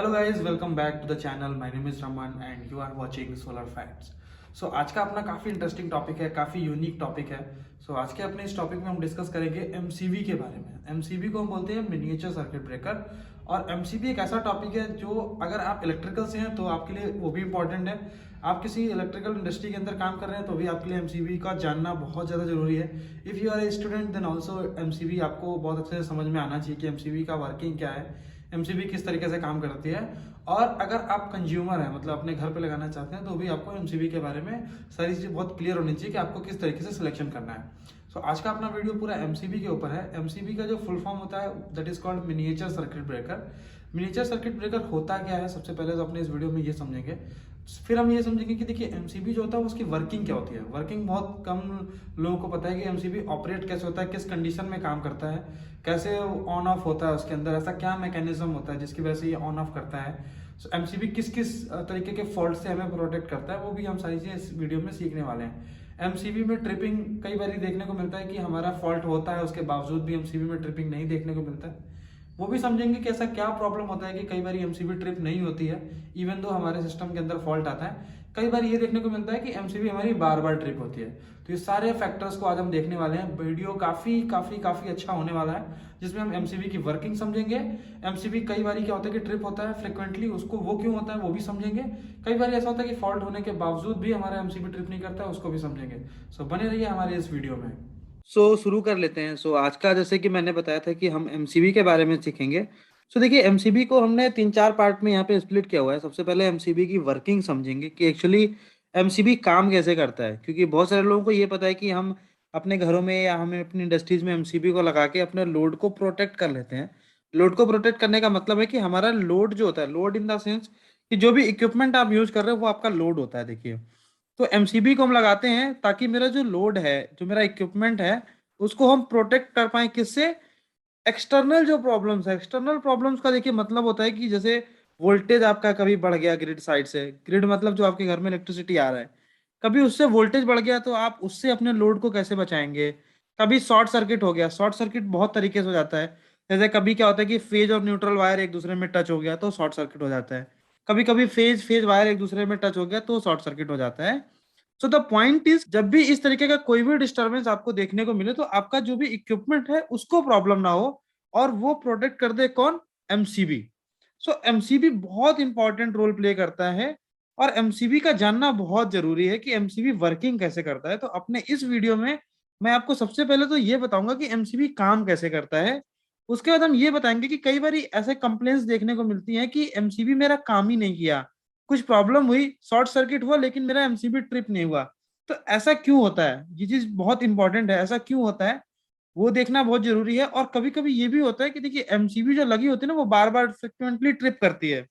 Hello guys, welcome back to the channel. My name is Raman and you are watching solar facts. So आज का अपना काफ़ी interesting topic है, काफ़ी unique topic है। सो आज के अपने इस टॉपिक में हम डिस्कस करेंगे एमसीबी के बारे में। एमसीबी को हम बोलते हैं मिनिएचर सर्किट ब्रेकर। और एमसीबी एक ऐसा टॉपिक है जो अगर आप इलेक्ट्रिकल से हैं तो आपके लिए वो भी इंपॉर्टेंट है। आप किसी इलेक्ट्रिकल इंडस्ट्री के अंदर काम कर रहे हैं तो भी आपके लिए एमसीबी का जानना बहुत ज़्यादा जरूरी है। If you are a student then also MCB आपको बहुत अच्छे से समझ में आना चाहिए कि एमसीबी का वर्किंग क्या है, एमसीबी किस तरीके से काम करती है। और अगर आप कंज्यूमर हैं, मतलब अपने घर पे लगाना चाहते हैं, तो भी आपको एमसीबी के बारे में सारी चीज़ें बहुत क्लियर होनी चाहिए कि आपको किस तरीके से सिलेक्शन करना है। सो आज का अपना वीडियो पूरा एमसीबी के ऊपर है। एमसीबी का जो फुल फॉर्म होता है that is called miniature circuit breaker. Miniature circuit breaker होता क्या है, सबसे पहले तो अपने इस वीडियो में ये समझेंगे। फिर हम ये समझेंगे कि देखिए एमसीबी जो होता है उसकी वर्किंग क्या होती है। वर्किंग बहुत कम लोगों को पता है कि एमसीबी ऑपरेट कैसे होता है, किस कंडीशन में काम करता है, कैसे ऑन ऑफ होता है, उसके अंदर ऐसा क्या मैकेनिज्म होता है जिसकी वजह से ये ऑन ऑफ करता है। सो एमसीबी किस किस तरीके के फॉल्ट से हमें प्रोटेक्ट करता है, वो भी हम सारी चीज़ें इस वीडियो में सीखने वाले हैं। एमसीबी में ट्रिपिंग कई बार देखने को मिलता है कि हमारा फॉल्ट होता है, उसके बावजूद भी एमसीबी में ट्रिपिंग नहीं देखने को मिलता है। वो भी समझेंगे कि ऐसा क्या प्रॉब्लम होता है कि कई बार एमसीबी ट्रिप नहीं होती है इवन दो हमारे सिस्टम के अंदर फॉल्ट आता है। कई बार ये देखने को मिलता है कि एमसीबी हमारी बार बार ट्रिप होती है। तो ये सारे फैक्टर्स को आज हम देखने वाले हैं। वीडियो काफी काफी काफी अच्छा होने वाला है जिसमें हम एमसीबी की वर्किंग समझेंगे। एमसीबी कई बार क्या होता है कि ट्रिप होता है फ्रिक्वेंटली, उसको वो क्यों होता है वो भी समझेंगे। कई बार ऐसा होता है कि फॉल्ट होने के बावजूद भी हमारा एमसीबी ट्रिप नहीं करता है, उसको भी समझेंगे। सो बने रहिए हमारे इस वीडियो में। शुरू कर लेते हैं। आज का जैसे कि मैंने बताया था कि हम एमसीबी के बारे में सीखेंगे। देखिए एमसीबी को हमने तीन चार पार्ट में यहाँ पे स्प्लिट किया हुआ है। सबसे पहले एमसीबी की वर्किंग समझेंगे कि एक्चुअली एमसीबी काम कैसे करता है, क्योंकि बहुत सारे लोगों को ये पता है कि हम अपने घरों में या हमें अपनी इंडस्ट्रीज में एमसीबी को लगा के अपने लोड को प्रोटेक्ट कर लेते हैं। लोड को प्रोटेक्ट करने का मतलब है कि हमारा लोड जो होता है, लोड इन द सेंस कि जो भी इक्विपमेंट आप यूज कर रहे हो वो आपका लोड होता है। देखिए, तो एमसीबी को हम लगाते हैं ताकि मेरा जो लोड है, जो मेरा इक्विपमेंट है, उसको हम प्रोटेक्ट कर पाए। किससे? एक्सटर्नल जो प्रॉब्लम्स है, एक्सटर्नल प्रॉब्लम्स का देखिए मतलब होता है कि जैसे वोल्टेज आपका कभी बढ़ गया ग्रिड साइड से, ग्रिड मतलब जो आपके घर में इलेक्ट्रिसिटी आ रहा है, कभी उससे वोल्टेज बढ़ गया तो आप उससे अपने लोड को कैसे बचाएंगे। कभी शॉर्ट सर्किट हो गया, शॉर्ट सर्किट बहुत तरीके से हो जाता है। जैसे कभी क्या होता है कि फेज और न्यूट्रल वायर एक दूसरे में टच हो गया तो शॉर्ट सर्किट हो जाता है। कभी कभी फेज फेज वायर एक दूसरे में टच हो गया तो शॉर्ट सर्किट हो जाता है। सो द पॉइंट इज, जब भी इस तरीके का कोई भी डिस्टरबेंस आपको देखने को मिले तो आपका जो भी इक्विपमेंट है उसको प्रॉब्लम ना हो, और वो प्रोटेक्ट कर दे कौन? एमसीबी। एमसीबी बहुत इंपॉर्टेंट रोल प्ले करता है, और एमसीबी का जानना बहुत जरूरी है कि एमसीबी वर्किंग कैसे करता है। तो अपने इस वीडियो में मैं आपको सबसे पहले तो ये बताऊंगा कि एमसीबी काम कैसे करता है। उसके बाद हम ये बताएंगे कि कई बार ऐसे कंप्लेंट्स देखने को मिलती हैं कि एमसीबी मेरा काम ही नहीं किया, कुछ प्रॉब्लम हुई, शॉर्ट सर्किट हुआ, लेकिन मेरा एमसीबी ट्रिप नहीं हुआ। तो ऐसा क्यों होता है? ये चीज बहुत इंपॉर्टेंट है, ऐसा क्यों होता है वो देखना बहुत जरूरी है। और कभी कभी ये भी होता है कि देखिए एमसीबी जो लगी होती है ना वो बार बार फ्रिक्वेंटली ट्रिप करती है।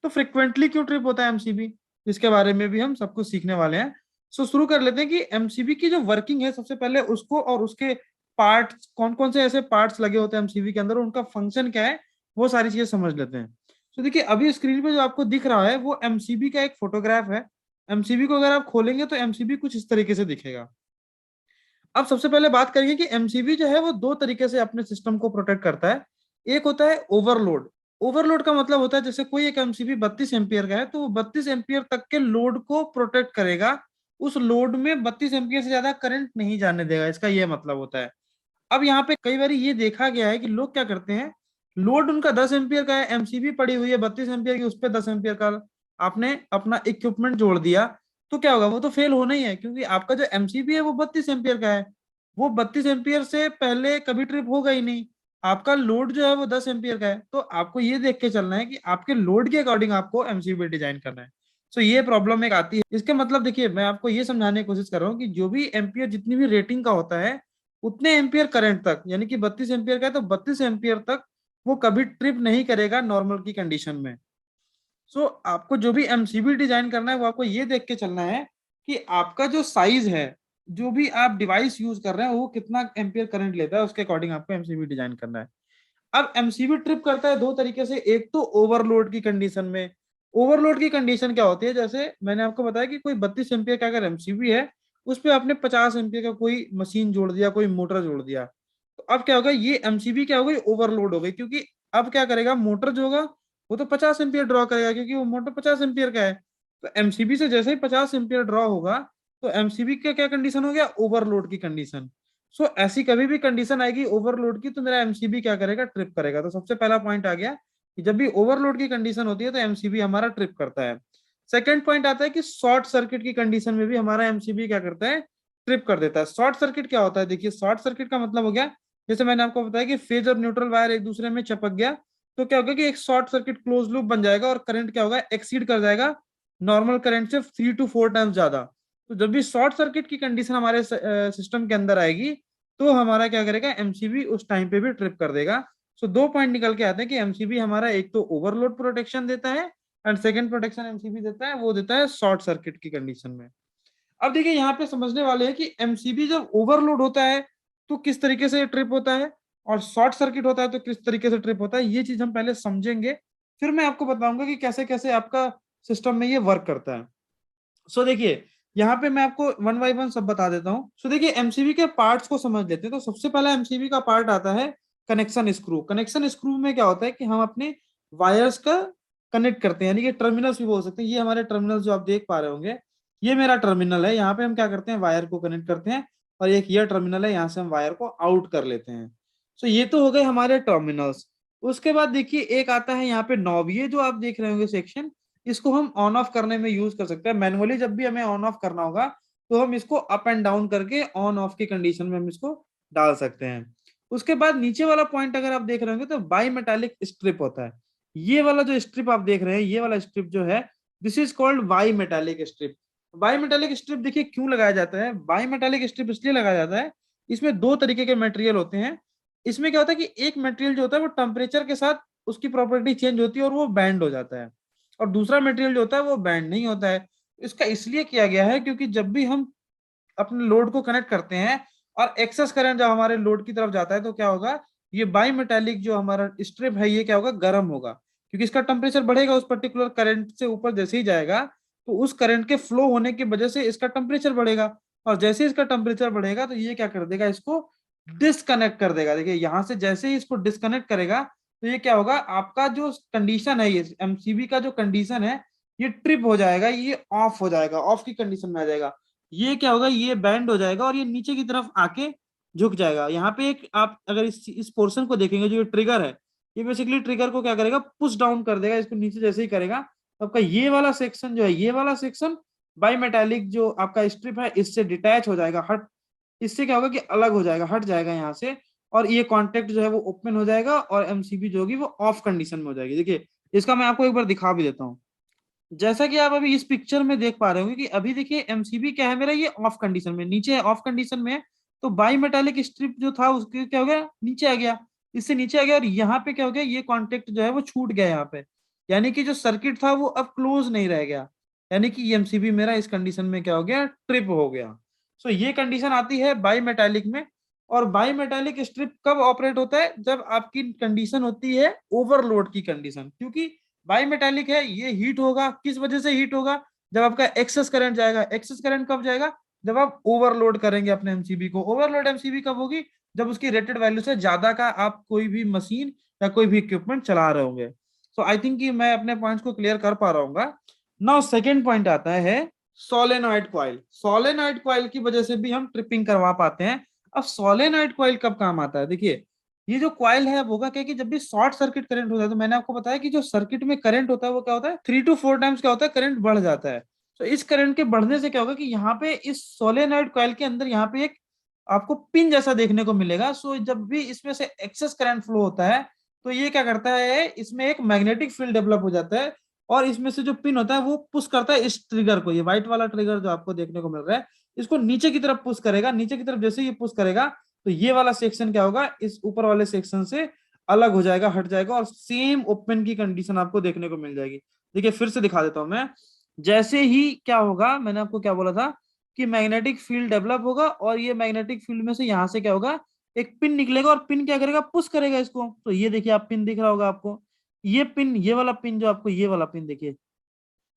तो फ्रिक्वेंटली क्यों ट्रिप होता है एमसीबी, इसके बारे में भी हम सब कुछ सीखने वाले हैं। शुरू कर लेते हैं कि एमसीबी की जो वर्किंग है, सबसे पहले उसको और उसके पार्ट्स, कौन कौन से ऐसे पार्ट्स लगे होते हैं एमसीबी के अंदर, उनका फंक्शन क्या है, वो सारी चीजें समझ लेते हैं। देखिए अभी स्क्रीन पे जो आपको दिख रहा है वो एमसीबी का एक फोटोग्राफ है। एमसीबी को अगर आप खोलेंगे तो एमसीबी कुछ इस तरीके से दिखेगा। अब सबसे पहले बात करेंगे कि एमसीबी जो है वो दो तरीके से अपने सिस्टम को प्रोटेक्ट करता है। एक होता है ओवरलोड। ओवरलोड का मतलब होता है जैसे कोई एक एमसीबी 32 एम्पियर का है तो वो 32 एम्पियर तक के लोड को प्रोटेक्ट करेगा। उस लोड में 32 एम्पियर से ज्यादा करंट नहीं जाने देगा, इसका ये मतलब होता है। अब यहाँ पे कई बार ये देखा गया है कि लोग क्या करते हैं, लोड उनका 10 एम्पियर का है, एमसीबी पड़ी हुई है 32 एम्पियर की, उस पर 10 एम्पियर का आपने अपना इक्विपमेंट जोड़ दिया, तो क्या होगा? वो तो फेल होना ही है, क्योंकि आपका जो एमसीबी है वो 32 एम्पियर का है। वो 32 एम्पियर से पहले कभी ट्रिप होगा ही नहीं। आपका लोड जो है वो 10 एम्पियर का है, तो आपको ये देख के चलना है कि आपके लोड के अकॉर्डिंग आपको एमसीबी डिजाइन करना है। ये प्रॉब्लम एक आती है। इसके मतलब देखिए मैं आपको ये समझाने की कोशिश कर रहा हूँ कि जो भी एम्पियर, जितनी भी रेटिंग का होता है, उतने एम्पियर करंट तक, यानी कि 32 एम्पियर का है तो 32 एम्पियर तक वो कभी ट्रिप नहीं करेगा नॉर्मल की कंडीशन में। आपको जो भी एमसीबी डिजाइन करना है वो आपको ये देख के चलना है कि आपका जो साइज है, जो भी आप डिवाइस यूज कर रहे हैं, वो कितना एम्पियर करंट लेता है, उसके अकॉर्डिंग आपको एमसीबी डिजाइन करना है। अब एमसीबी ट्रिप करता है दो तरीके से। एक तो ओवरलोड की कंडीशन में। ओवरलोड की कंडीशन क्या होती है, जैसे मैंने आपको बताया कि कोई 32 एम्पियर का अगर एमसीबी है, उस पर आपने 50 एम्पियर का कोई मशीन जोड़ दिया, कोई मोटर जोड़ दिया, तो अब क्या होगा, ये एमसीबी क्या हो गई? ओवरलोड हो गई। क्योंकि अब क्या करेगा, मोटर जो होगा वो तो 50 एम्पियर ड्रॉ करेगा क्योंकि वो मोटर 50 एम्पियर का है। तो एमसीबी से जैसे ही 50 एम्पियर ड्रॉ होगा तो एमसीबी का क्या कंडीशन हो गया, ओवरलोड की कंडीशन। सो ऐसी कभी भी कंडीशन आएगी ओवरलोड की तो मेरा एमसीबी क्या करेगा, ट्रिप करेगा। तो सबसे पहला पॉइंट आ गया कि जब भी ओवरलोड की कंडीशन होती है तो एमसीबी हमारा ट्रिप करता है। सेकंड पॉइंट आता है कि शॉर्ट सर्किट की कंडीशन में भी हमारा एमसीबी क्या करता है, ट्रिप कर देता है। शॉर्ट सर्किट क्या होता है, देखिए शॉर्ट सर्किट का मतलब हो गया, जैसे मैंने आपको बताया कि फेज और न्यूट्रल वायर एक दूसरे में चिपक गया तो क्या होगा कि एक शॉर्ट सर्किट क्लोज लूप बन जाएगा और करंट क्या होगा, एक्सीड कर जाएगा नॉर्मल करंट से 3 to 4 टाइम्स ज्यादा। तो जब भी शॉर्ट सर्किट की कंडीशन हमारे सिस्टम के अंदर आएगी तो हमारा क्या करेगा, एमसीबी उस टाइम पे भी ट्रिप कर देगा। सो दो पॉइंट निकल के आते हैं कि एमसीबी हमारा एक तो ओवरलोड प्रोटेक्शन देता है एंड सेकंड प्रोटेक्शन एमसीबी देता है वो देता है शॉर्ट सर्किट की कंडीशन में। अब देखिए यहाँ पे समझने वाले हैं कि एमसीबी जब ओवरलोड होता है तो किस तरीके से ट्रिप होता है और शॉर्ट सर्किट होता है तो किस तरीके से ट्रिप होता है, ये चीज हम पहले समझेंगे। फिर मैं आपको बताऊंगा कि कैसे कैसे आपका सिस्टम में ये वर्क करता है। सो देखिए यहाँ पे मैं आपको वन बाय वन सब बता देता हूँ। सो देखिए एमसीबी के पार्ट्स को समझ लेते हैं। तो सबसे पहला एमसीबी का पार्ट आता है कनेक्शन स्क्रू। कनेक्शन स्क्रू में क्या होता है कि हम अपने वायर्स का कनेक्ट करते हैं, यानी कि टर्मिनल्स भी बोल सकते हैं। ये हमारे टर्मिनल जो आप देख पा रहे होंगे, ये मेरा टर्मिनल है। यहाँ पे हम क्या करते हैं, वायर को कनेक्ट करते हैं और एक ये टर्मिनल है, यहाँ से हम वायर को आउट कर लेते हैं। सो ये तो हो गए हमारे टर्मिनल्स। उसके बाद देखिए एक आता है यहाँ पे नॉब, ये जो आप देख रहे होंगे सेक्शन, इसको हम ऑन ऑफ करने में यूज कर सकते हैं मैनुअली। जब भी हमें ऑन ऑफ करना होगा तो हम इसको अप एंड डाउन करके ऑन ऑफ की कंडीशन में हम इसको डाल सकते हैं। उसके बाद नीचे वाला पॉइंट अगर आप देख रहे होंगे तो बाई मेटालिक स्ट्रिप होता है। ये वाला जो स्ट्रिप आप देख रहे हैं, ये वाला स्ट्रिप जो है, this is called by metallic strip. By metallic strip देखिए क्यों लगाया जाता है, बाई मेटालिक स्ट्रिप इसलिए लगाया जाता है, इसमें दो तरीके के मटेरियल होते हैं। इसमें क्या होता है कि एक मटेरियल जो होता है वो टेम्परेचर के साथ उसकी प्रॉपर्टी चेंज होती है और वो बैंड हो जाता है, और दूसरा मटेरियल जो होता है वो बैंड नहीं होता है। इसका इसलिए किया गया है क्योंकि जब भी हम अपने लोड को कनेक्ट करते हैं और एक्सेस करंट जब हमारे लोड की तरफ जाता है तो क्या होगा, ये बाई मेटालिक जो हमारा स्ट्रिप है ये क्या होगा, गर्म होगा। क्योंकि इसका टेम्परेचर बढ़ेगा उस पर्टिकुलर करंट से ऊपर जैसे ही जाएगा तो उस करंट के फ्लो होने की वजह से इसका टेम्परेचर बढ़ेगा, और जैसे इसका टेम्परेचर बढ़ेगा तो ये क्या कर देगा, इसको डिस्कनेक्ट कर देगा। देखिए यहाँ से जैसे ही इसको डिस्कनेक्ट करेगा तो ये क्या होगा, आपका जो कंडीशन है, ये एमसीबी का जो कंडीशन है ये ट्रिप हो जाएगा, ये ऑफ हो जाएगा, ऑफ की कंडीशन में आ जाएगा। ये क्या होगा, ये बैंड हो जाएगा और ये नीचे की तरफ आके झुक जाएगा। यहाँ पे एक आप अगर इस पोर्शन को देखेंगे, जो ये ट्रिगर है, ये बेसिकली ट्रिगर को क्या करेगा, पुश डाउन कर देगा, इसको नीचे जैसे ही करेगा तो आपका ये वाला सेक्शन जो है, ये वाला सेक्शन बाई मेटालिक जो आपका स्ट्रिप है इससे डिटैच हो जाएगा, हट, इससे क्या होगा कि अलग हो जाएगा, हट जाएगा यहाँ से, और ये कॉन्टेक्ट जो है वो ओपन हो जाएगा और एमसीबी जो होगी वो ऑफ कंडीशन में हो जाएगी। देखिए इसका मैं आपको एक बार दिखा भी देता हूँ। जैसा कि आप अभी इस पिक्चर में देख पा रहे होंगे कि अभी देखिए एमसीबी क्या है मेरा, ये ऑफ कंडीशन में, नीचे ऑफ कंडीशन में है। तो बाई मेटालिक स्ट्रिप जो था उसके क्या हो गया, नीचे आ गया, इससे नीचे आ गया, और यहाँ पे क्या हो गया, ये कॉन्टेक्ट जो है वो छूट गया यहाँ पे, यानी कि जो सर्किट था वो अब क्लोज नहीं रह गया, यानी कि एमसीबी मेरा इस कंडीशन में क्या हो गया, ट्रिप हो गया। सो ये कंडीशन आती है बाई मेटालिक में। और बाई मेटालिक स्ट्रिप कब ऑपरेट होता है, जब आपकी कंडीशन होती है ओवरलोड की कंडीशन, क्योंकि बाई मेटालिक है, ये हीट होगा, किस वजह से हीट होगा, जब आपका एक्सेस करंट जाएगा। एक्सेस करंट कब जाएगा, जब आप ओवरलोड करेंगे अपने एमसीबी को। ओवरलोड एमसीबी कब होगी, जब उसकी रेटेड वैल्यू से ज्यादा का आप कोई भी मशीन या कोई भी इक्विपमेंट चला रहे होंगे। सो आई थिंक कि मैं अपने पॉइंट्स को क्लियर कर पा रहा हूँ। नाउ सेकेंड पॉइंट आता है सोलेनॉइड कॉइल। सोलेनॉइड कॉइल की वजह से भी हम ट्रिपिंग करवा पाते हैं। अब सोलेनॉइड कॉइल कब काम आता है, देखिए ये जो कॉइल है होगा क्या कि जब भी शॉर्ट सर्किट करंट होता है, तो मैंने आपको बताया कि जो सर्किट में करंट होता है वो क्या होता है, 3 to 4 टाइम्स क्या होता है, करंट बढ़ जाता है। तो इस करंट के बढ़ने से क्या होगा कि यहाँ पे इस सोलेनॉइड कॉइल के अंदर यहाँ पे एक आपको पिन जैसा देखने को मिलेगा। सो जब भी इसमें से एक्सेस करंट फ्लो होता है तो ये क्या करता है, इसमें एक मैग्नेटिक फील्ड डेवलप हो जाता है, और इसमें से जो पिन होता है वो पुश करता है इस ट्रिगर को, ये व्हाइट वाला ट्रिगर जो आपको देखने को मिल रहा है, इसको नीचे की तरफ पुश करेगा। नीचे की तरफ जैसे ये पुश करेगा तो ये वाला सेक्शन क्या होगा, इस ऊपर वाले सेक्शन से अलग हो जाएगा, हट जाएगा, और सेम ओपन की कंडीशन आपको देखने को मिल जाएगी। देखिए फिर से दिखा देता हूं मैं। जैसे ही क्या होगा, मैंने आपको क्या बोला था कि मैग्नेटिक फील्ड डेवलप होगा, और ये मैग्नेटिक फील्ड में से यहां से क्या होगा, एक पिन निकलेगा, और पिन क्या करेगा, पुश करेगा इसको। तो ये देखिए आप पिन दिख रहा होगा आपको, ये पिन, ये वाला पिन जो आपको, ये वाला पिन देखिए,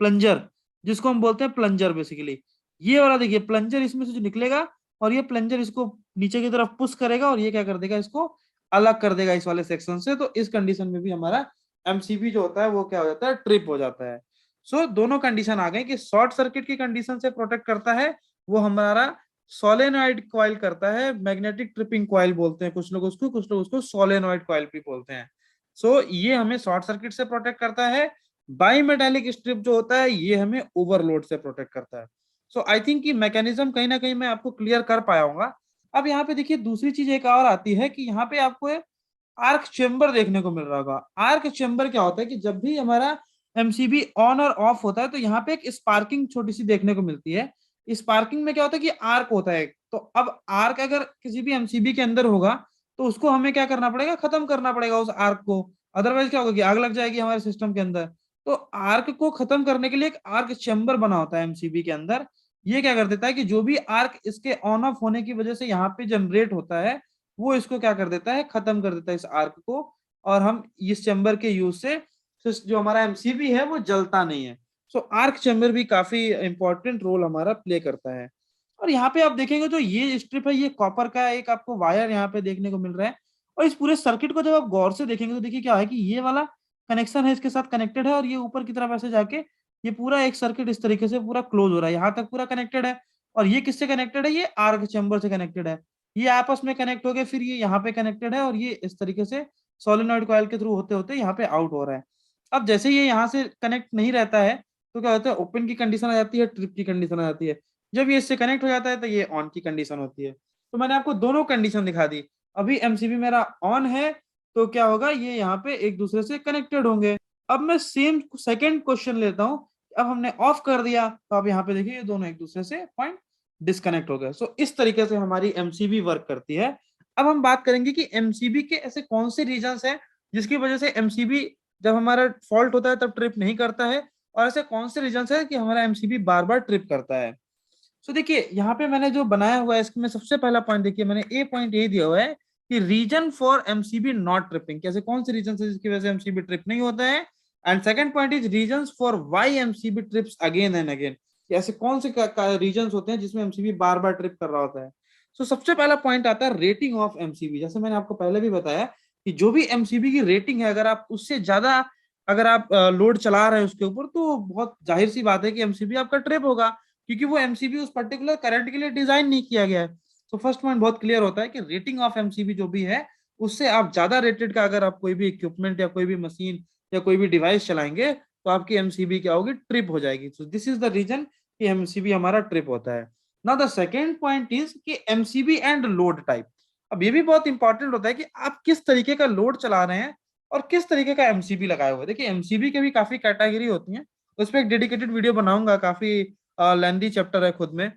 प्लंजर, जिसको हम बोलते हैं प्लंजर बेसिकली, ये वाला देखिए प्लंजर, इसमें से जो निकलेगा, और ये प्लंजर इसको नीचे की तरफ पुश करेगा और ये क्या कर देगा, इसको अलग कर देगा इस वाले सेक्शन से। तो इस कंडीशन में भी हमारा एमसीबी जो होता है वो क्या हो जाता है, ट्रिप हो जाता है। सो दोनों कंडीशन आ गए कि शॉर्ट सर्किट की कंडीशन से प्रोटेक्ट करता है वो हमारा सोलेनॉइड कॉइल करता है, मैग्नेटिक ट्रिपिंग कॉइल बोलते हैं कुछ लोग उसको, कुछ लोग उसको सोलेनॉइड कॉइल भी बोलते हैं। सो ये हमें शॉर्ट सर्किट से प्रोटेक्ट करता है। बाई मेटालिक स्ट्रिप जो होता है ये हमें ओवरलोड से प्रोटेक्ट करता है। सो आई थिंक कि मैकेनिज्म कहीं ना कहीं मैं आपको क्लियर कर पाया हूंगा। अब यहाँ पे देखिए दूसरी चीज एक और आती है कि यहाँ पे आपको आर्क चेम्बर देखने को मिल रहा होगा। आर्क चेम्बर क्या होता है कि जब भी हमारा एमसीबी ऑन और ऑफ होता है तो यहाँ पे एक स्पार्किंग छोटी सी देखने को मिलती है। स्पार्किंग में क्या होता है कि आर्क होता है, तो अब आर्क अगर किसी भी एमसीबी के अंदर होगा तो उसको हमें क्या करना पड़ेगा, खत्म करना पड़ेगा उस आर्क को। अदरवाइज क्या होगा कि आग लग जाएगी हमारे सिस्टम के अंदर। तो आर्क को खत्म करने के लिए एक आर्क चेम्बर बना होता है एमसीबी के अंदर। ये क्या कर देता है कि जो भी आर्क इसके ऑन ऑफ होने की वजह से यहाँ पे जनरेट होता है वो इसको क्या कर देता है, खत्म कर देता है इस आर्क को। और हम इस चेम्बर के यूज से जो हमारा एमसीबी है वो जलता नहीं है। सो आर्क चेम्बर भी काफी इंपॉर्टेंट रोल हमारा प्ले करता है। और यहाँ पे आप देखेंगे तो ये स्ट्रिप है, ये कॉपर का एक आपको वायर यहाँ पे देखने को मिल रहा है। और इस पूरे सर्किट को जब आप गौर से देखेंगे तो देखिए क्या है कि ये वाला कनेक्शन है इसके साथ कनेक्टेड है, और ये ऊपर की तरफ ऐसे जाके ये पूरा एक सर्किट इस तरीके से पूरा क्लोज हो रहा है, यहाँ तक पूरा कनेक्टेड है। और ये किससे कनेक्टेड है, ये आर्क चेम्बर से कनेक्टेड है। ये आपस में कनेक्ट हो गए, फिर ये यहाँ पे कनेक्टेड है, और ये इस तरीके से सोलेनॉइड कॉइल के थ्रू होते होते यहाँ पे आउट हो रहा है। अब जैसे ये यहाँ से कनेक्ट नहीं रहता है तो क्या होता है, ओपन की कंडीशन आ जाती है, ट्रिप की कंडीशन आ जाती है। जब ये इससे कनेक्ट हो जाता है तो ये ऑन की कंडीशन होती है। तो मैंने आपको दोनों कंडीशन दिखा दी। अभी एमसीबी मेरा ऑन है तो क्या होगा, ये यहाँ पे एक दूसरे से कनेक्टेड होंगे। अब मैं सेम सेकेंड क्वेश्चन लेता हूँ। अब हमने ऑफ कर दिया तो अब यहाँ पे देखिए ये दोनों एक दूसरे से पॉइंट डिस्कनेक्ट हो गए। सो इस तरीके से हमारी एमसीबी वर्क करती है। अब हम बात करेंगे कि एमसीबी के ऐसे कौन से रीजंस हैं जिसकी वजह से एमसीबी जब हमारा फॉल्ट होता है तब ट्रिप नहीं करता है, और ऐसे कौन से रीजंस है कि हमारा एमसीबी बार बार ट्रिप करता है। सो देखिए यहाँ पे मैंने जो बनाया हुआ है इसमें सबसे पहला पॉइंट देखिए, मैंने ए पॉइंट ये दिया हुआ है कि reason for MCB not tripping, कैसे कौन से रीजन है जिसकी वजह से एमसीबी ट्रिप नहीं होता है। And second point is reasons for why MCB trips again and again, ऐसे कौन से रीजंस होते हैं जिसमें एमसीबी बार बार ट्रिप कर रहा होता है। सो सबसे पहला पॉइंट आता है रेटिंग ऑफ एमसीबी। जैसे मैंने आपको पहले भी बताया कि जो भी एमसीबी की रेटिंग है, अगर आप उससे ज्यादा अगर आप लोड चला रहे हैं उसके ऊपर तो बहुत जाहिर सी बात है कि एमसीबी आपका ट्रिप होगा, क्योंकि वो एमसीबी उस पर्टिकुलर करंट के लिए डिजाइन नहीं किया गया है। तो फर्स्ट पॉइंट बहुत क्लियर होता है कि रेटिंग ऑफ एमसीबी जो भी है उससे आप ज्यादा रेटेड का अगर आप कोई भी इक्विपमेंट या कोई भी मशीन या कोई भी डिवाइस चलाएंगे तो आपकी एमसीबी क्या होगी, ट्रिप हो जाएगी। So this is the reason कि एमसीबी हमारा ट्रिप होता है। Now the second point is कि एमसीबी एंड लोड टाइप। अब ये भी बहुत इंपॉर्टेंट होता है कि आप किस तरीके का लोड चला रहे हैं और किस तरीके का एमसीबी लगाए हुए। देखिए एमसीबी के भी काफी कैटेगरी होती है, उस पर एक डेडिकेटेड वीडियो बनाऊंगा, काफी लेंदी चैप्टर है खुद में।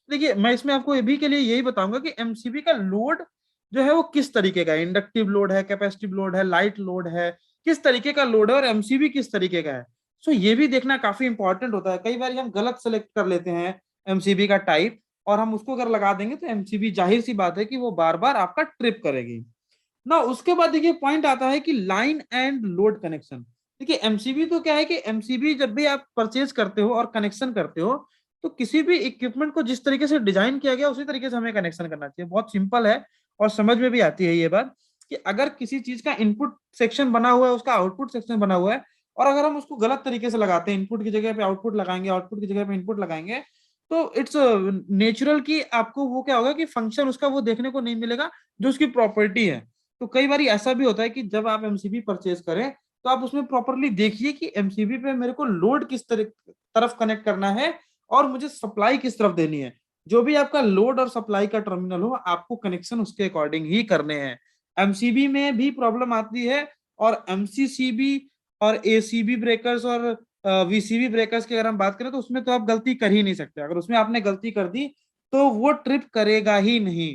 देखिए मैं इसमें आपको ये भी के लिए यही बताऊंगा कि एमसीबी का लोड जो है वो किस तरीके का है, इंडक्टिव लोड है, कैपेसिटिव लोड है, लाइट लोड है, किस तरीके का लोड है, और एमसीबी किस तरीके का है। सो ये भी देखना काफी इंपॉर्टेंट होता है। कई बार हम गलत सेलेक्ट कर लेते हैं एमसीबी का टाइप, और हम उसको अगर लगा देंगे तो एमसीबी जाहिर सी बात है कि वो बार बार आपका ट्रिप करेगी ना। उसके बाद देखिए पॉइंट आता है कि लाइन एंड लोड कनेक्शन। देखिए एमसीबी तो क्या है कि एमसीबी जब भी आप परचेज करते हो और कनेक्शन करते हो तो किसी भी इक्विपमेंट को जिस तरीके से डिजाइन किया गया उसी तरीके से हमें कनेक्शन करना चाहिए। बहुत सिंपल है और समझ में भी आती है ये बात कि अगर किसी चीज का इनपुट सेक्शन बना हुआ है, उसका आउटपुट सेक्शन बना हुआ है, और अगर हम उसको गलत तरीके से लगाते हैं, इनपुट की जगह पे आउटपुट लगाएंगे, आउटपुट की जगह पे इनपुट लगाएंगे, तो इट्स नेचुरल कि आपको वो क्या होगा कि फंक्शन उसका वो देखने को नहीं मिलेगा जो उसकी प्रॉपर्टी है। तो कई बार ऐसा भी होता है कि जब आप एमसीबी परचेज करें तो आप उसमें प्रॉपरली देखिए कि एमसीबी पे मेरे को लोड किस तरफ कनेक्ट करना है और मुझे सप्लाई किस तरफ देनी है। जो भी आपका लोड और सप्लाई का टर्मिनल हो आपको कनेक्शन उसके अकॉर्डिंग ही करने हैं। एमसीबी में भी प्रॉब्लम आती है, और एमसीसीबी और एसीबी ब्रेकर्स और वीसीबी ब्रेकर्स की अगर हम बात करें तो उसमें तो आप गलती कर ही नहीं सकते। अगर उसमें आपने गलती कर दी तो वो ट्रिप करेगा ही नहीं।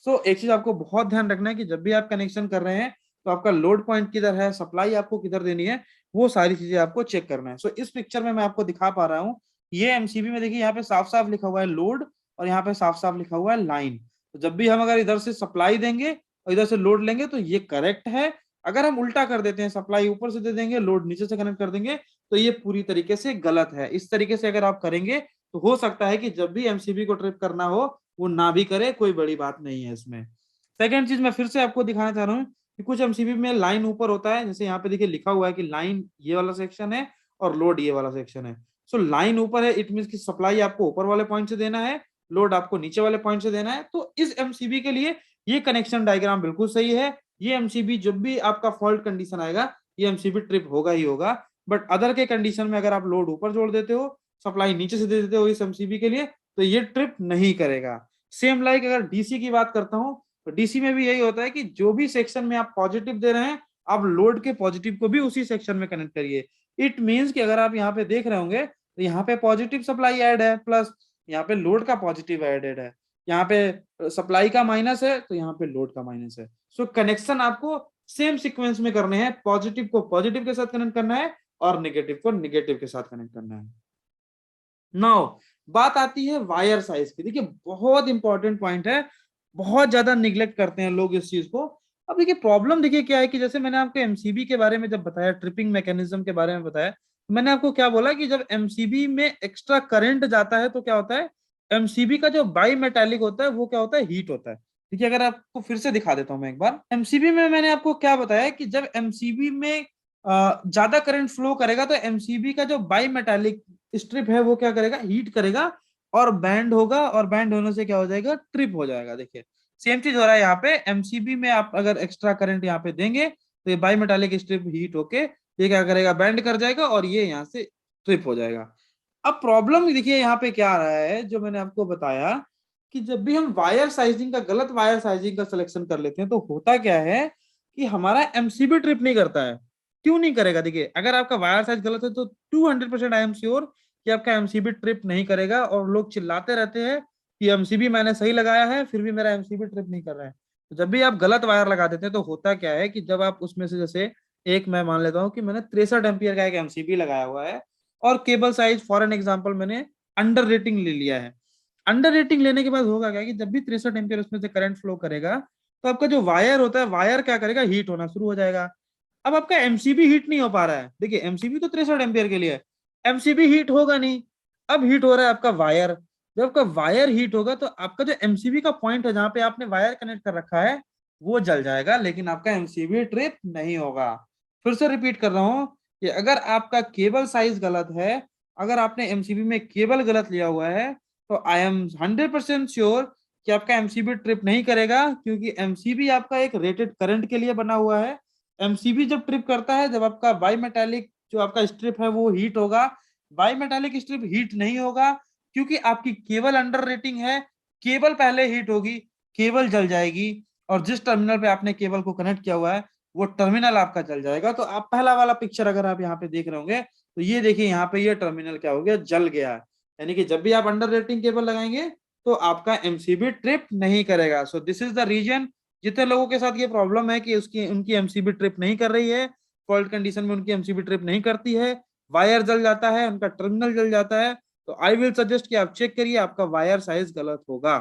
एक चीज आपको बहुत ध्यान रखना है कि जब भी आप कनेक्शन कर रहे हैं तो आपका लोड पॉइंट किधर है, सप्लाई आपको किधर देनी है, वो सारी चीजें आपको चेक करना है। इस पिक्चर में मैं आपको दिखा पा रहा हूँ, ये एमसीबी में देखिए यहाँ पे साफ साफ लिखा हुआ है लोड, और यहाँ पे साफ साफ लिखा हुआ है लाइन। तो जब भी हम अगर इधर से सप्लाई देंगे और इधर से लोड लेंगे तो ये करेक्ट है। अगर हम उल्टा कर देते हैं, सप्लाई ऊपर से दे देंगे, लोड नीचे से कनेक्ट कर देंगे, तो ये पूरी तरीके से गलत है। इस तरीके से अगर आप करेंगे तो हो सकता है कि जब भी एमसीबी को ट्रिप करना हो वो ना भी करे, कोई बड़ी बात नहीं है इसमें। सेकेंड चीज मैं फिर से आपको दिखाना चाह रहा हूँ कि कुछ एमसीबी में लाइन ऊपर होता है, जैसे यहाँ पे देखिए लिखा हुआ है कि लाइन ये वाला सेक्शन है और लोड ये वाला सेक्शन है। सो लाइन ऊपर है, इट मीन की सप्लाई आपको ऊपर वाले पॉइंट से देना है, लोड आपको नीचे वाले पॉइंट से देना है। तो इस एमसीबी के लिए ये कनेक्शन डायग्राम बिल्कुल सही है। ये एमसीबी जब भी आपका फॉल्ट कंडीशन आएगा ये एमसीबी ट्रिप होगा ही होगा। बट अदर के कंडीशन में अगर आप लोड ऊपर जोड़ देते हो, सप्लाई नीचे से दे देते हो इस एमसीबी के लिए, तो ये ट्रिप नहीं करेगा। सेम लाइक अगर डीसी की बात करता हूं, तो डीसी में भी यही होता है कि जो भी सेक्शन में आप पॉजिटिव दे रहे हैं, आप लोड के पॉजिटिव को भी उसी सेक्शन में कनेक्ट करिए। इट मींस कि अगर आप यहाँ पे देख रहे होंगे तो यहाँ पे पॉजिटिव सप्लाई ऐड है, प्लस यहाँ पे लोड का पॉजिटिव एडेड है, यहाँ पे सप्लाई का माइनस है तो यहाँ पे लोड का माइनस है। सो कनेक्शन आपको सेम सीक्वेंस में करने हैं, पॉजिटिव को पॉजिटिव के साथ कनेक्ट करना है और नेगेटिव को नेगेटिव के साथ कनेक्ट करना है। नाउ बात आती है वायर साइज की। देखिए बहुत इंपॉर्टेंट पॉइंट है, बहुत ज्यादा निग्लेक्ट करते हैं लोग इस चीज को। अब देखिए प्रॉब्लम देखिए क्या है कि जैसे मैंने आपको एमसीबी के बारे में जब बताया, ट्रिपिंग मैकेनिज्म के बारे में बताया, मैंने आपको क्या बोला कि जब एमसीबी में एक्स्ट्रा करंट जाता है तो क्या होता है, एमसीबी का जो बाई मेटालिक होता है वो क्या होता है, हीट होता है। देखिए अगर आपको फिर से दिखा देता हूं मैं एक बार, एमसीबी में मैंने आपको क्या बताया कि जब एमसीबी में ज्यादा करंट फ्लो करेगा तो एमसीबी का जो बाई मेटालिक स्ट्रिप है वो क्या करेगा, हीट करेगा और बैंड होगा, और बैंड होने से क्या हो जाएगा, ट्रिप हो जाएगा। देखिए सेम चीज हो रहा है यहाँ पे, एमसीबी में आप अगर एक्स्ट्रा करंट यहाँ पे देंगे तो ये बाई मेटालिक स्ट्रिप हीट होके ये क्या करेगा, बैंड कर जाएगा और ये यहाँ से ट्रिप हो जाएगा। अब प्रॉब्लम देखिए यहाँ पे क्या आ रहा है, जो मैंने आपको बताया कि जब भी हम वायर साइजिंग का, गलत वायर साइजिंग का सिलेक्शन कर लेते हैं तो होता क्या है कि हमारा एमसीबी ट्रिप नहीं करता है। क्यों नहीं करेगा, देखिए अगर आपका वायर साइज गलत है तो 200% आई एम श्योर कि आपका एमसीबी ट्रिप नहीं करेगा। और लोग चिल्लाते रहते हैं कि एमसीबी मैंने सही लगाया है फिर भी मेरा एमसीबी ट्रिप नहीं कर रहा है। तो जब भी आप गलत वायर लगा देते हैं तो होता क्या है कि जब आप उसमें से, जैसे एक मैं मान लेता हूँ कि मैंने 63 एम्पियर का एक एमसीबी लगाया हुआ है और cable size for an example मैंने अंडर रेटिंग ले लिया है। अंडर रेटिंग लेने के बाद होगा क्या कि जब भी 63 एम्पियर उसमें से करंट फ्लो करेगा तो आपका जो वायर होता है, वायर क्या करेगा, हीट होना शुरू हो जाएगा। अब आपका एमसीबी हीट नहीं हो पा रहा है, देखिए एमसीबी तो 63 एम्पियर के लिए है, एमसीबी हीट होगा नहीं। अब हीट हो रहा है आपका वायर, जब आपका वायर हीट होगा तो आपका जो एमसीबी का पॉइंट है जहां पे आपने वायर कनेक्ट कर रखा है वो जल जाएगा, लेकिन आपका एमसीबी ट्रिप नहीं होगा। फिर से रिपीट कर रहा हूं कि अगर आपका केबल साइज गलत है, अगर आपने एमसीबी में केबल गलत लिया हुआ है, तो आई एम 100% श्योर कि आपका एमसीबी ट्रिप नहीं करेगा, क्योंकि एमसीबी आपका एक रेटेड करंट के लिए बना हुआ है। एमसीबी जब ट्रिप करता है जब आपका बाई मेटालिक जो आपका स्ट्रिप है वो हीट होगा, बाई मेटालिक स्ट्रिप हीट नहीं होगा क्योंकि आपकी केबल अंडर रेटिंग है। केबल पहले हीट होगी, केबल जल जाएगी, और जिस टर्मिनल पे आपने केबल को कनेक्ट किया हुआ है वो टर्मिनल आपका जल जाएगा। तो आप पहला वाला पिक्चर अगर आप यहाँ पे देख रहे होंगे तो ये देखिए यहाँ पे ये टर्मिनल क्या हो गया, जल गया है। यानी कि जब भी आप अंडर रेटिंग केबल लगाएंगे तो आपका एमसीबी ट्रिप नहीं करेगा। So this is the reason जितने लोगों के साथ ये प्रॉब्लम है कि उसकी उनकी एमसीबी ट्रिप नहीं कर रही है, फॉल्ट कंडीशन में उनकी एमसीबी ट्रिप नहीं करती है, वायर जल जाता है, उनका टर्मिनल जल जाता है, तो आई विल सजेस्ट कि आप चेक करिए आपका वायर साइज गलत होगा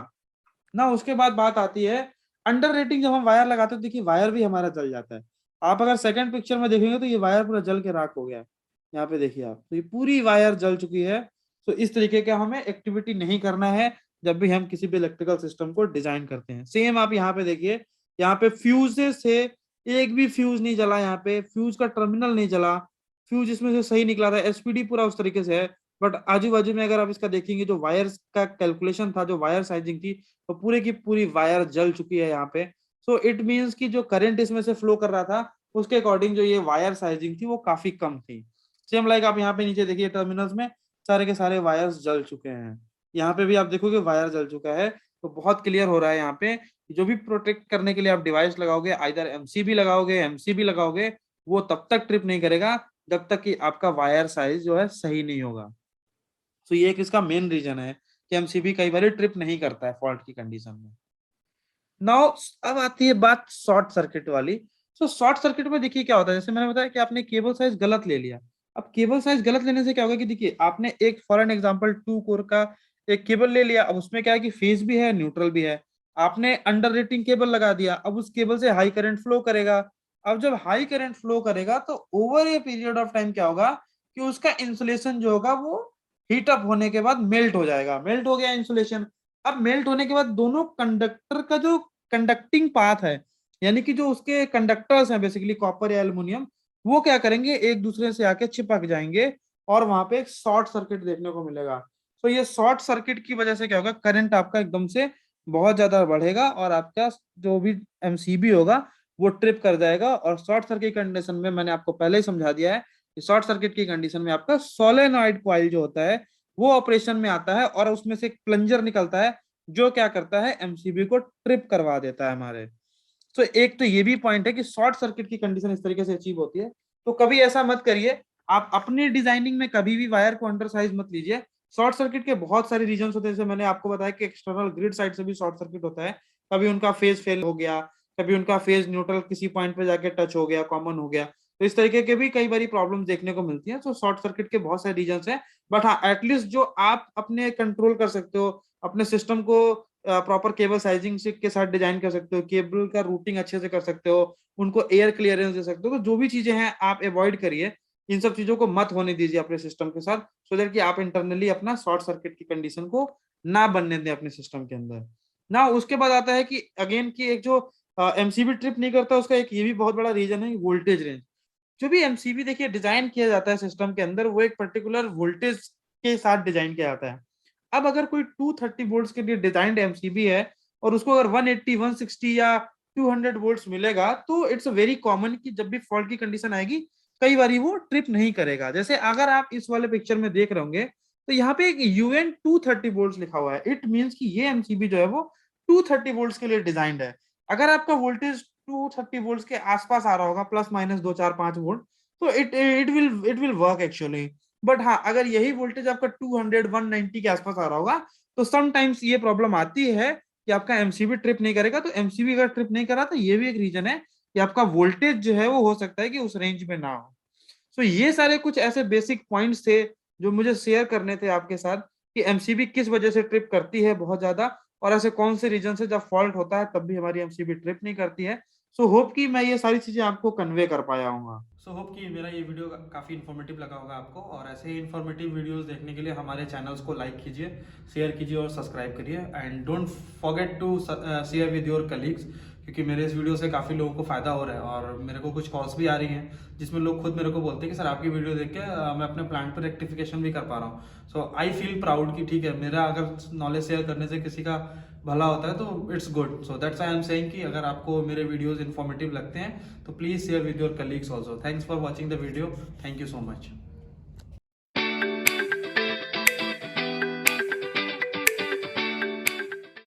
ना। उसके बाद बात आती है अंडर रेटिंग, जब हम वायर लगाते हैं देखिए वायर भी हमारा जल जाता है। आप अगर सेकंड पिक्चर में देखेंगे तो ये वायर पूरा जल के राख हो गया है, यहाँ पे देखिए आप, तो ये पूरी वायर जल चुकी है। तो इस तरीके का हमें एक्टिविटी नहीं करना है जब भी हम किसी भी इलेक्ट्रिकल सिस्टम को डिजाइन करते हैं। सेम आप यहाँ पे देखिए, यहाँ पे फ्यूजेस से एक भी फ्यूज नहीं जला, यहाँ पे फ्यूज का टर्मिनल नहीं जला, फ्यूज इसमें से सही निकला था, एसपीडी पूरा उस तरीके से है। बट आजू बाजू में अगर आप इसका देखेंगे जो वायर्स का कैलकुलेशन था, जो वायर साइजिंग थी, तो पूरे की पूरी वायर जल चुकी है यहाँ पे। सो इट मीन्स कि जो करंट इसमें से फ्लो कर रहा था उसके अकॉर्डिंग जो ये वायर साइजिंग थी वो काफी कम थी। सेम लाइक आप यहाँ पे नीचे देखिए टर्मिनल्स में सारे के सारे वायर्स जल चुके हैं, यहाँ पे भी आप देखोगे वायर जल चुका है। तो बहुत क्लियर हो रहा है यहाँ पे जो भी प्रोटेक्ट करने के लिए आप डिवाइस लगाओगे, आइदर एमसीबी लगाओगे, एमसीबी लगाओगे, वो तब तक ट्रिप नहीं करेगा जब तक कि आपका वायर साइज जो है सही नहीं होगा। तो ये एक इसका मेन रीजन है कि एमसीबी कई बार ट्रिप नहीं करता है फॉल्ट की कंडीशन में। नाउ अब आती है बात शॉर्ट सर्किट वाली। तो शॉर्ट सर्किट में देखिए क्या होता है, जैसे मैंने बताया कि आपने केबल साइज गलत ले लिया। अब केबल साइज गलत लेने से क्या होगा कि देखिए आपने एक फॉर एन एग्जांपल 2 कोर का एक केबल ले लिया, अब उसमें क्या है कि फेज भी है न्यूट्रल भी है। आपने अंडर रेटिंग केबल लगा दिया, अब उस केबल से हाई करंट फ्लो करेगा। अब जब हाई करंट फ्लो करेगा तो over a period of time क्या होगा कि उसका इंसुलेशन जो होगा वो हीट अप होने के बाद मेल्ट हो जाएगा। मेल्ट हो गया इंसुलेशन, अब मेल्ट होने के बाद दोनों कंडक्टर का जो कंडक्टिंग पाथ है, यानी कि जो उसके कंडक्टर्स हैं बेसिकली कॉपर या एल्युमिनियम, वो क्या करेंगे, एक दूसरे से आके चिपक जाएंगे और वहां पे एक शॉर्ट सर्किट देखने को मिलेगा। तो ये शॉर्ट सर्किट की वजह से क्या होगा, करंट आपका एकदम से बहुत ज्यादा बढ़ेगा और आपका जो भी एमसीबी होगा वो ट्रिप कर जाएगा। और शॉर्ट सर्किट कंडीशन में मैंने आपको पहले ही समझा दिया है कि शॉर्ट सर्किट की कंडीशन में आपका सोलेनॉइड कॉइल जो होता है वो ऑपरेशन में आता है और उसमें से एक प्लंजर निकलता है जो क्या करता है, एमसीबी को ट्रिप करवा देता है हमारे। तो एक तो ये भी पॉइंट है कि शॉर्ट सर्किट की कंडीशन इस तरीके से अचीव होती है। तो कभी ऐसा मत करिए, आप अपनी डिजाइनिंग में कभी भी वायर को अंडरसाइज मत लीजिए। शॉर्ट सर्किट के बहुत सारे रीजन होते हैं, जैसे मैंने आपको बताया कि एक्सटर्नल ग्रिड साइड से भी शॉर्ट सर्किट होता है। कभी उनका फेज फेल हो गया, कभी उनका फेज न्यूट्रल किसी पॉइंट पे जाके टच हो गया, कॉमन हो गया। तो इस तरीके के भी कई बारी प्रॉब्लम देखने को मिलती है। तो शॉर्ट सर्किट के बहुत सारे रीजन है, बट हाँ एटलीस्ट जो आप अपने कंट्रोल कर सकते हो, अपने सिस्टम को प्रॉपर केबल साइजिंग से के साथ डिजाइन कर सकते हो, केबल का रूटिंग अच्छे से कर सकते हो, उनको एयर क्लियरेंस दे सकते हो। तो जो भी चीजें हैं आप अवॉइड करिए, इन सब चीजों को मत होने दीजिए अपने सिस्टम के साथ, सो दैट कि आप इंटरनली अपना शॉर्ट सर्किट की कंडीशन को ना बनने दें अपने सिस्टम के अंदर ना। उसके बाद आता है कि अगेन की एक जो एमसीबी ट्रिप नहीं करता, उसका एक ये भी बहुत बड़ा रीजन है वोल्टेज रेंज। जो भी एमसीबी देखिए डिजाइन किया जाता है सिस्टम के अंदर, वो एक पर्टिकुलर वोल्टेज के साथ डिजाइन किया जाता है। अब अगर कोई 230 वोल्ट्स के लिए डिजाइंड एमसीबी है और उसको अगर 180 160 या 200 वोल्ट्स मिलेगा, तो इट्स वेरी कॉमन कि जब भी फॉल्ट की कंडीशन आएगी कई बार वो ट्रिप नहीं करेगा। जैसे अगर आप इस वाले पिक्चर में देख रहे होंगे तो यहाँ पे एक यूएन 230 वोल्ट्स लिखा हुआ है। इट मीन्स कि ये एमसीबी जो है वो 230 वोल्ट्स के लिए डिजाइंड है। अगर आपका वोल्टेज 230 वोल्ट्स के आसपास आ रहा होगा, प्लस माइनस 2 4 5 वोल्ट, तो it will work actually. But हाँ अगर यही वोल्टेज आपका 200 190 के आसपास आ रहा होगा, तो समटाइम्स ये प्रॉब्लम आती है कि आपका एमसीबी ट्रिप नहीं करेगा। तो एमसीबी अगर ट्रिप नहीं करा तो ये भी एक रीजन है कि आपका वोल्टेज जो है वो हो सकता है कि उस रेंज में ना हो। सो ये सारे कुछ ऐसे बेसिक पॉइंट्स थे जो मुझे शेयर करने थे आपके साथ कि एमसीबी किस वजह से ट्रिप करती है बहुत ज्यादा, और ऐसे कौन से रीजन से जब फॉल्ट होता है तब भी हमारी एमसीबी ट्रिप नहीं करती है। सो होप कि मैं ये सारी चीजें आपको कन्वे कर पाया हूँ। सो होप कि मेरा ये वीडियो काफ़ी इन्फॉर्मेटिव लगा होगा आपको, और ऐसे ही इन्फॉर्मेटिव वीडियोस देखने के लिए हमारे चैनल्स को लाइक कीजिए, शेयर कीजिए और सब्सक्राइब करिए। And don't forget to share with your colleagues, क्योंकि मेरे इस वीडियो से काफ़ी लोगों को फ़ायदा हो रहा है। और मेरे को कुछ कॉल्स भी आ रही हैं जिसमें लोग खुद मेरे को बोलते हैं कि सर आपकी वीडियो देख के मैं अपने प्लांट पर रेक्टिफिकेशन भी कर पा रहा हूँ। सो आई फील प्राउड कि ठीक है, मेरा अगर नॉलेज शेयर करने से किसी का भला होता है तो it's good. So that's I am saying कि अगर आपको मेरे वीडियोस इन्फॉर्मेटिव लगते हैं तो please share with your colleagues also. Thanks for watching the video. Thank you so much.